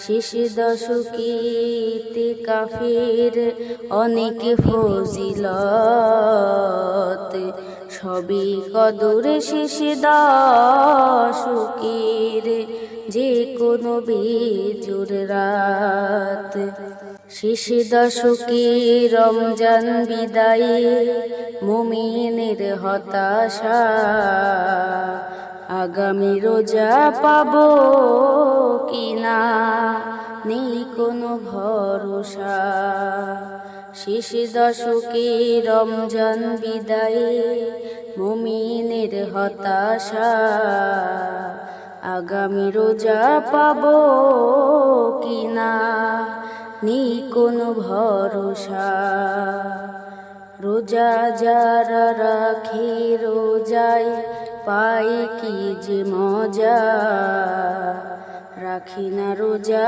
শেষ দশকে কাফের অনেক ফজিলত, সবই কদর শেষ দশকের যে কোনো বেজোর রাত। শেষ দশকে রমজান বিদায়ে মুমিনের হতাশা, আগামী রোজা পাবো কিনা নেই কোনো ভরসা। শেষ দশকে রমজান বিদায়ে মুমিনের হতাশা, আগামী রোজা পাবো কিনা নেই কোনো ভরসা। রোজা যারা রাখে রোজায় পায় কি যে মজা, রাখি না রোজা